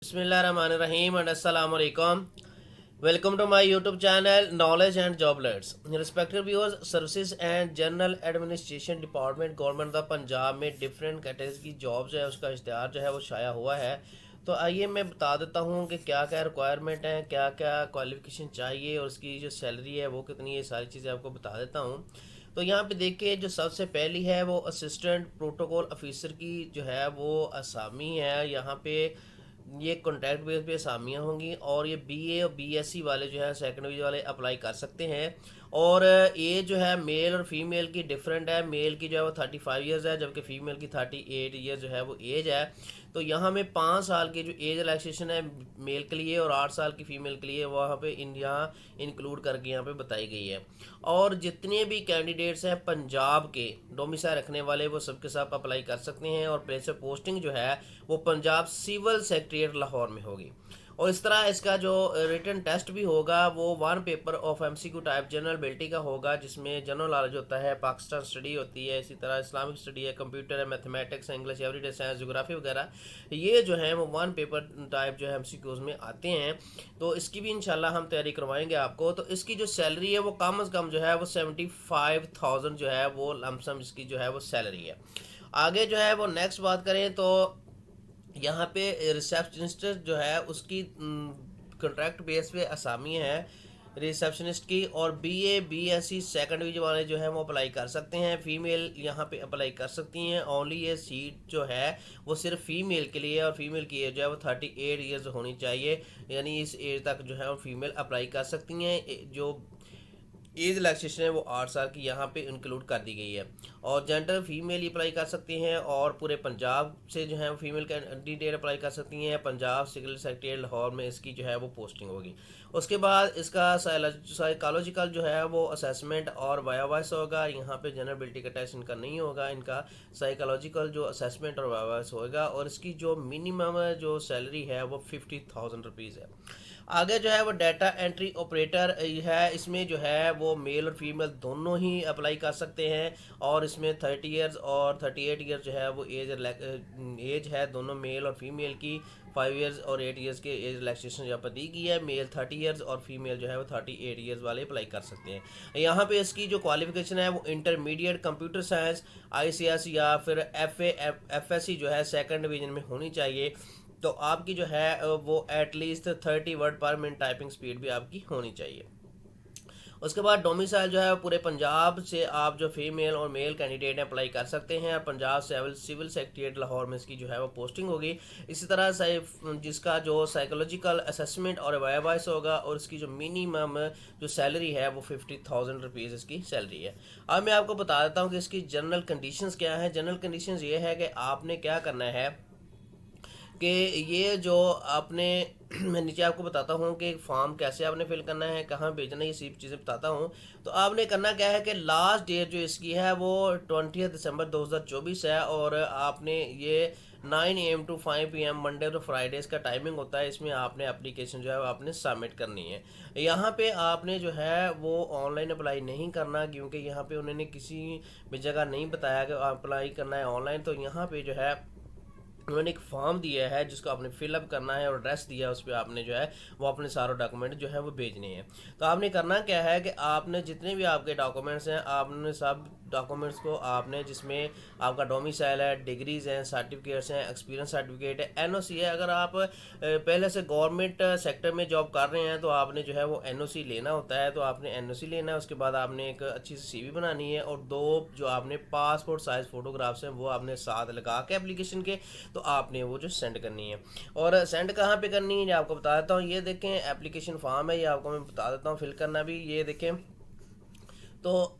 Bismillahirrahmanirrahim and Assalamu alaikum. Welcome to my YouTube channel Knowledge and Job Alerts. Respected viewers, services and general administration department government of Punjab में different category की jobs है उसका इश्तिहार जो है वो शाया हुआ है। तो आइए मैं बता देता हूँ कि क्या क्या रिक्वायरमेंट है, क्या क्या क्वालिफिकेशन चाहिए और उसकी जो सैलरी है वो कितनी है, ये सारी चीज़ें आपको बता देता हूँ। तो यहाँ पे देखिए, जो सबसे पहली है वो असिस्टेंट प्रोटोकॉल ऑफिसर की जो है वो असामी है। यहाँ पे ये कॉन्ट्रैक्ट बेस पे असामियाँ होंगी और ये बीए और बीएससी वाले जो है सेकेंडरी वाले अप्लाई कर सकते हैं। और एज जो है मेल और फीमेल की डिफरेंट है। मेल की जो है वो 35 ईयर्स है, जबकि फ़ीमेल की 38 ईयर्स जो है वो एज है। तो यहाँ में 5 साल की जो एज रिलैक्सेशन है मेल के लिए और 8 साल की फ़ीमेल के लिए वहाँ पे यहाँ इंक्लूड करके यहाँ पे बताई गई है। और जितने भी कैंडिडेट्स हैं पंजाब के डोमिसाइल रखने वाले वो सबके साथ अप्लाई कर सकते हैं। और प्लेस ऑफ पोस्टिंग जो है वो पंजाब सिविल सेक्रेटेरिएट लाहौर में होगी। और इस तरह इसका जो रिटन टेस्ट भी होगा वो 1 paper of MCQ type general ability का होगा, जिसमें जनरल नॉलेज होता है, पाकिस्तान स्टडी होती है, इसी तरह इस्लामिक स्टडी है, कंप्यूटर है, mathematics, English, everyday science, geography वगैरह। ये जो है वो 1 पेपर टाइप जो है एमसीक्यूज में आते हैं। तो इसकी भी इंशाल्लाह हम तैयारी करवाएंगे आपको। तो इसकी जो सैलरी है वो कम अज़ कम जो है वो 75,000 जो है वो लमसम इसकी जो है वो सैलरी है। आगे जो है वो नेक्स्ट बात करें तो यहाँ पे रिसेप्शनिस्ट जो है उसकी कॉन्ट्रैक्ट बेस पे असामी है रिसेप्शनिस्ट की। और बीए बीएससी सेकेंडरी वाले जो है वो अप्लाई कर सकते हैं। फीमेल यहाँ पे अप्लाई कर सकती हैं। ओनली ये सीट जो है वो सिर्फ फीमेल के लिए, और फीमेल की एज जो है वो 38 ईयर्स होनी चाहिए, यानी इस एज तक जो है वो फीमेल अप्लाई कर सकती हैं। जो एज रिलैक्सेशन है वो 8 साल की यहाँ पे इंक्लूड कर दी गई है। और जेंडर फीमेल ही अप्लाई कर सकती हैं और पूरे पंजाब से जो है वो फीमेल कैंडिडेट अप्लाई कर सकती हैं। पंजाब सिविल सेक्रेटेरिएट लाहौर में इसकी जो है वो पोस्टिंग होगी। उसके बाद इसका साइकोलॉजिकल जो है वो असेसमेंट और वाइस होगा। यहाँ पे जनरल एबिलिटी का टेस्ट इनका नहीं होगा, इनका साइकोलॉजिकल जो असेसमेंट और वाइस होगा। और इसकी जो मिनिमम जो सैलरी है वो 50,000 रुपीज़ है। आगे जो है वो डाटा एंट्री ऑपरेटर है। इसमें जो है वो मेल और फीमेल दोनों ही अप्लाई कर सकते हैं। और इसमें 30 ईयर्स और 38 ईयर्स जो है वो एज है दोनों मेल और फीमेल की। 5 ईयर्स और 8 ईयर्स के एज रिलैक्सेशन यहाँ पर दी गई है। मेल 30 ईयर्स और फीमेल जो है वो 38 ईयर्स वाले अप्लाई कर सकते हैं। यहाँ पे इसकी जो क्वालिफिकेशन है वो इंटरमीडिएट कंप्यूटर साइंस ICS या फिर FSC जो है सेकंड डिवीजन में होनी चाहिए। तो आपकी जो है वो एटलीस्ट 30 वर्ड पर मिनट टाइपिंग स्पीड भी आपकी होनी चाहिए। उसके बाद डोमिसाइल जो है पूरे पंजाब से आप जो फीमेल और मेल कैंडिडेट हैं अप्लाई कर सकते हैं। पंजाब सिविल सेक्रेटेरिएट लाहौर में इसकी जो है वो पोस्टिंग होगी। इसी तरह से जिसका जो साइकोलॉजिकल असेसमेंट और वाइस होगा और इसकी जो मिनिमम जो सैलरी है वो 50,000 रुपीज़ इसकी सैलरी है। अब मैं आपको बता देता हूँ कि इसकी जनरल कंडीशंस क्या है। जनरल कंडीशंस ये है कि आपने क्या करना है कि ये जो आपने मैं नीचे आपको बताता हूँ कि फॉर्म कैसे आपने फिल करना है, कहाँ भेजना है, ये सब चीज़ें बताता हूँ। तो आपने करना क्या है कि लास्ट डेट जो इसकी है वो 20 दिसंबर 2024 है। और आपने ये 9 AM to 5 PM Monday to Fridays का टाइमिंग होता है। इसमें आपने एप्लीकेशन जो है वो आपने सबमिट करनी है। यहाँ पे आपने जो है वो ऑनलाइन अप्लाई नहीं करना, क्योंकि यहाँ पे उन्होंने किसी भी जगह नहीं बताया कि अप्लाई करना है ऑनलाइन। तो यहाँ पे जो है उन्होंने एक फॉर्म दिया है जिसको आपने फिलअप करना है और एड्रेस दिया है, उस पर आपने जो है वो अपने सारे डॉक्यूमेंट जो है वो भेजने हैं। तो आपने करना क्या है कि आपने जितने भी आपके डॉक्यूमेंट्स हैं आपने सब डॉक्यूमेंट्स को आपने, जिसमें आपका डोमिसाइल है, डिग्रीज हैं, सर्टिफिकेट्स हैं, एक्सपीरियंस सर्टिफिकेट है, NOC है। अगर आप पहले से गवर्नमेंट सेक्टर में जॉब कर रहे हैं तो आपने जो है वो NOC लेना होता है। तो आपने NOC लेना है, उसके बाद आपने एक अच्छी सी CV बनानी है और 2 जो आपने पासपोर्ट साइज़ फ़ोटोग्राफ्स हैं वो आपने साथ लगा के एप्लीकेशन के तो आपने वो जो सेंड करनी है। और सेंड कहाँ पे करनी है ये आपको बता देता हूँ। ये देखें एप्लीकेशन फॉर्म है, ये आपको मैं बता देता हूँ फिल करना भी। ये देखें तो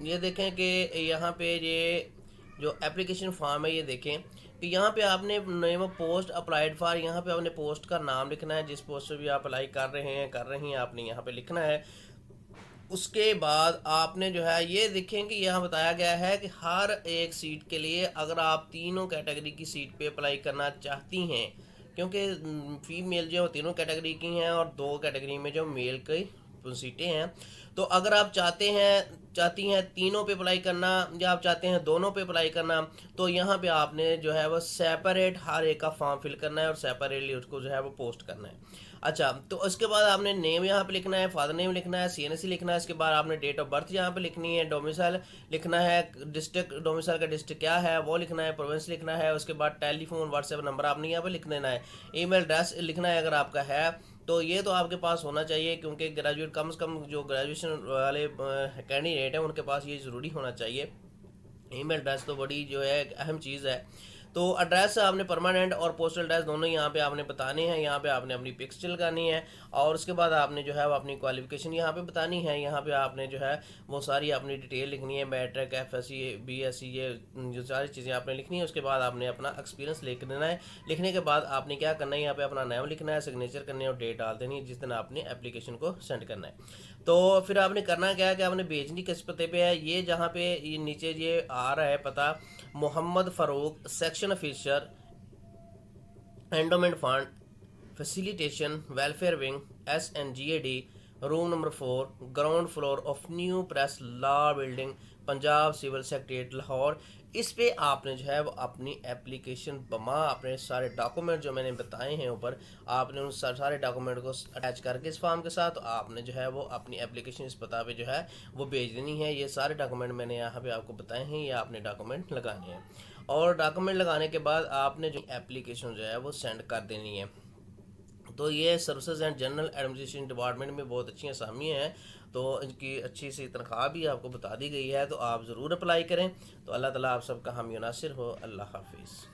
ये देखें कि यहाँ पे ये जो एप्लीकेशन फॉर्म है ये देखें कि यहाँ पे आपने name of post applied for, यहाँ पे आपने पोस्ट का नाम लिखना है, जिस पोस्ट से भी आप अप्लाई कर रहे हैं कर रही हैं आपने यहाँ पे लिखना है। उसके बाद आपने जो है ये देखें कि यहाँ बताया गया है कि हर एक सीट के लिए अगर आप तीनों कैटेगरी की सीट पे अप्लाई करना चाहती हैं, क्योंकि फीमेल जो तीनों कैटेगरी की हैं और 2 कैटेगरी में जो मेल की सीटें हैं। तो अगर आप चाहती हैं तीनों पे अप्लाई करना या आप चाहते हैं दोनों पे अप्लाई करना, तो यहाँ पे आपने जो है वो सेपरेट हर एक का फॉर्म फिल करना है और सेपरेटली उसको जो है वो पोस्ट करना है। अच्छा, तो उसके बाद आपने नेम यहाँ पे लिखना है, फादर नेम लिखना है, सीएनसी लिखना है, इसके बाद आपने डेट ऑफ बर्थ यहाँ पे लिखनी है, डोमिसाइल लिखना है, डिस्ट्रिक्ट डोमिसाइल का डिस्ट्रिक्ट क्या है वो लिखना है, प्रोविंस लिखना है, उसके बाद टेलीफोन व्हाट्सएप नंबर आपने यहाँ पे लिख देना है, ईमेल एड्रेस लिखना है अगर आपका है तो। ये तो आपके पास होना चाहिए क्योंकि ग्रेजुएट कम से कम जो ग्रेजुएशन वाले कैंडिडेट हैं उनके पास ये ज़रूरी होना चाहिए। ईमेल एड्रेस तो बड़ी जो है अहम चीज़ है। तो एड्रेस आपने परमानेंट और पोस्टल एड्रेस दोनों यहाँ पे आपने बताने हैं। यहाँ पे आपने अपनी पिक्स लगानी है और उसके बाद आपने जो है वो अपनी क्वालिफिकेशन यहाँ पे बतानी है। यहाँ पे आपने जो है वो सारी अपनी डिटेल लिखनी है, मैट्रिक, एफएससी, बीएससी, ये जो सारी चीज़ें आपने लिखनी है। उसके बाद आपने अपना एक्सपीरियंस लिख देना है। लिखने के बाद आपने क्या करना है, यहाँ पे अपना नाम लिखना है, सिग्नेचर करनी है और डेट डाल देनी है जिस दिन आपने एप्लीकेशन को सेंड करना है। तो फिर आपने करना क्या है कि आपने भेजनी किस पते पे है, ये जहाँ पे ये नीचे ये आ रहा है पता, Mohammad Farooq, section officer, endowment fund, facilitation, welfare wing, SNGAD, room number 4, ground floor of new press law building, Punjab civil secretariat Lahore. इस पे आपने जो है वो अपनी एप्लीकेशन बमा अपने सारे डॉक्यूमेंट जो मैंने बताए हैं ऊपर, आपने उन सारे डॉक्यूमेंट को अटैच करके इस फॉर्म के साथ तो आपने जो है वो अपनी एप्लीकेशन इस पता पे जो है वो भेज देनी है। ये सारे डॉक्यूमेंट मैंने यहाँ पे आपको बताए हैं, ये आपने डॉक्यूमेंट लगाने हैं और डॉक्यूमेंट लगाने के बाद आपने जो एप्लीकेशन जो है वो सेंड कर देनी है। तो ये services and general administration department में बहुत अच्छी असामियाँ हैं, तो इनकी अच्छी सी तनख्वाह भी आपको बता दी गई है, तो आप ज़रूर अप्लाई करें। तो अल्लाह ताला आप सबका हामी नासिर हो। अल्लाह हाफिज़।